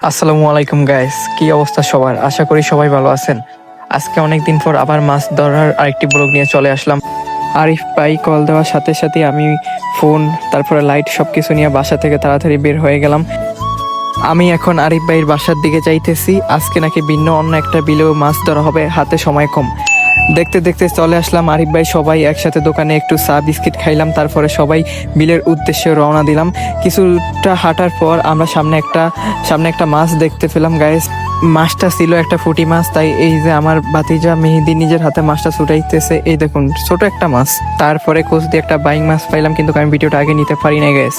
আসসালামু আলাইকুম গাইস, কি অবস্থা সবার? আশা করি সবাই ভালো আছেন। আজকে অনেকদিন পর আবার মাছ ধরার আরেকটি ব্লগ নিয়ে চলে আসলাম। আরিফ ভাই কল দেওয়ার সাথে সাথে আমি ফোন তারপরে লাইট সবকিছু নিয়ে বাসা থেকে তাড়াতাড়ি বের হয়ে গেলাম। আমি এখন আরিফ ভাইয়ের বাসার দিকে যাইতেছি। আজকে নাকি ভিন্ন অন্য একটা বিলেও মাছ ধরা হবে, হাতে সময় কম। দেখতে দেখতে চলে আসলাম আরিফ ভাই, সবাই একসাথে দোকানে একটু চা বিস্কিট খাইলাম, তারপরে সবাই বিলের উদ্দেশ্যে রওনা দিলাম। কিছুটা হাঁটার পর আমরা সামনে একটা মাছ দেখতে পেলাম গাইস। মাছটা ছিল একটা ফুটি মাছ, তাই এই যে আমার ভাতিজা মেহেদি নিজের হাতে মাছটা ছুটাইতেছে, এই দেখুন ছোট একটা মাছ। তারপরে কোচ দিয়ে একটা বাইং মাছ পাইলাম, কিন্তু আমি ভিডিওটা আগে নিতে পারি না গাইস।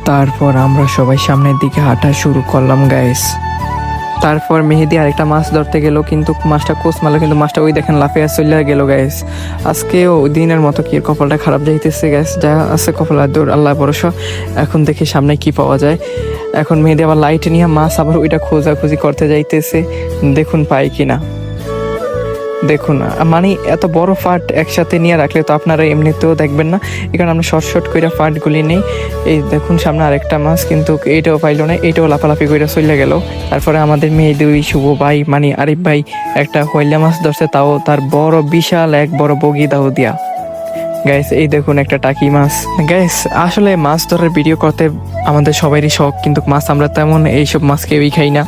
তারপর আমরা সবাই সামনের দিকে হাঁটা শুরু করলাম গাইস। তারপর মেহেদি আরেকটা মাছ ধরতে গেল, কিন্তু মাছটা কোচ মারলো, কিন্তু মাছটা ওই দেখেন লাফিয়ে চলে গেল গাইস। আজকেও দিনের মতো কি কপালটা খারাপ যাইতেছে গাইস, যা আছে কপাল দৌড়, আল্লাহ ভরসা। এখন দেখি সামনে কি পাওয়া যায়। এখন মেহেদি আবার লাইট নিয়ে মাছ আবার ওইটা খোঁজাখুঁজি করতে যাইতেছে, দেখুন পাই কিনা। দেখুন মানে এত বড় ফাট একসাথে নিয়ে রাখলে তো আপনারা এমনিতেও দেখবেন না, এখানে আমরা শর্ট করে ফাটগুলি নেই। এই দেখুন সামনে আরেকটা মাছ, কিন্তু এইটাও পাইলো না, এইটাও লাফালাফি করে চলে গেল। তারপরে আমাদের মেয়ে দুই শুভ ভাই মানে আরিফ ভাই একটা হইলা মাছ ধরছে, তাও তার বড় বিশাল এক বড় বগি দাও দিয়া গাইস। এই দেখুন একটা টাকি মাছ গাইস। আসলে মাছ ধরার ভিডিও করতে আমাদের সবারই শখ, কিন্তু মাছ আমরা তেমন এইসব মাছ কেউই খাই না।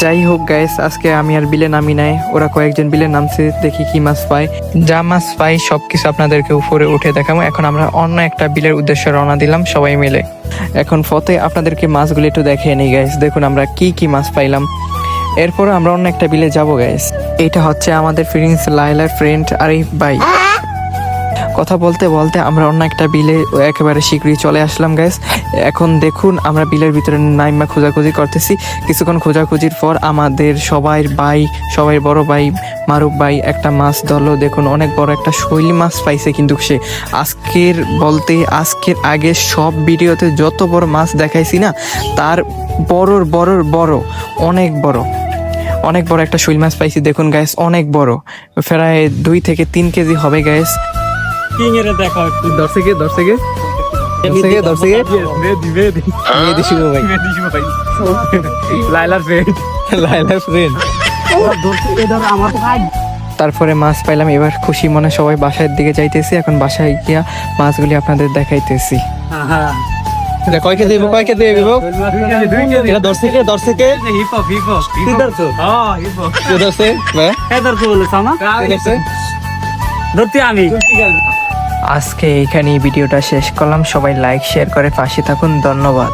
যাই হোক গাইস, আজকে আমি আর বিলে নামি নাই, ওরা কয়েকজন বিলে নামছে, দেখি কি মাছ পায়। যা মাছ পাই সবকিছু আপনাদেরকে উপরে উঠে দেখাবো। এখন আমরা অন্য একটা বিলের উদ্দেশ্যে রওনা দিলাম সবাই মিলে। এখন ফতে আপনাদেরকে মাছগুলি একটু দেখিয়ে নিই গাইস, দেখুন আমরা কি মাছ পাইলাম। এরপর আমরা অন্য একটা বিলে যাবো গাইস। এটা হচ্ছে আমাদের প্রিন্স লাইলার ফ্রেন্ড আরিফ ভাই। কথা বলতে বলতে আমরা অন্য একটা বিলে একেবারে শীঘ্রই চলে আসলাম গাইস। এখন দেখুন আমরা বিলের ভিতরে নাইমা খোঁজাখুঁজি করতেছি। কিছুক্ষণ খোঁজাখুঁজির পর আমাদের সবাই বড় ভাই মারুফ ভাই একটা মাছ ধরলো। দেখুন অনেক বড় একটা শৈলী মাছ পাইছে, কিন্তু সে আজকের আগে সব ভিডিওতে যত বড় মাছ দেখাইছি না, তার বড় অনেক বড় একটা শৈল মাছ পাইছি। দেখুন গাইস অনেক বড়, প্রায় 2 থেকে 3 কেজি হবে গাইস। তারপরে মাছ পাইলাম, এবার খুশি মনে সবাই বাসার দিকে যাইতেছি। এখন বাসায় গিয়া মাছগুলি আপনাদের দেখাইতেছি। কয় কেজি দিব? এটা দর্শকে আজকে এইখানেই ভিডিওটা শেষ করলাম। সবাই লাইক শেয়ার করে পাশে থাকুন, ধন্যবাদ।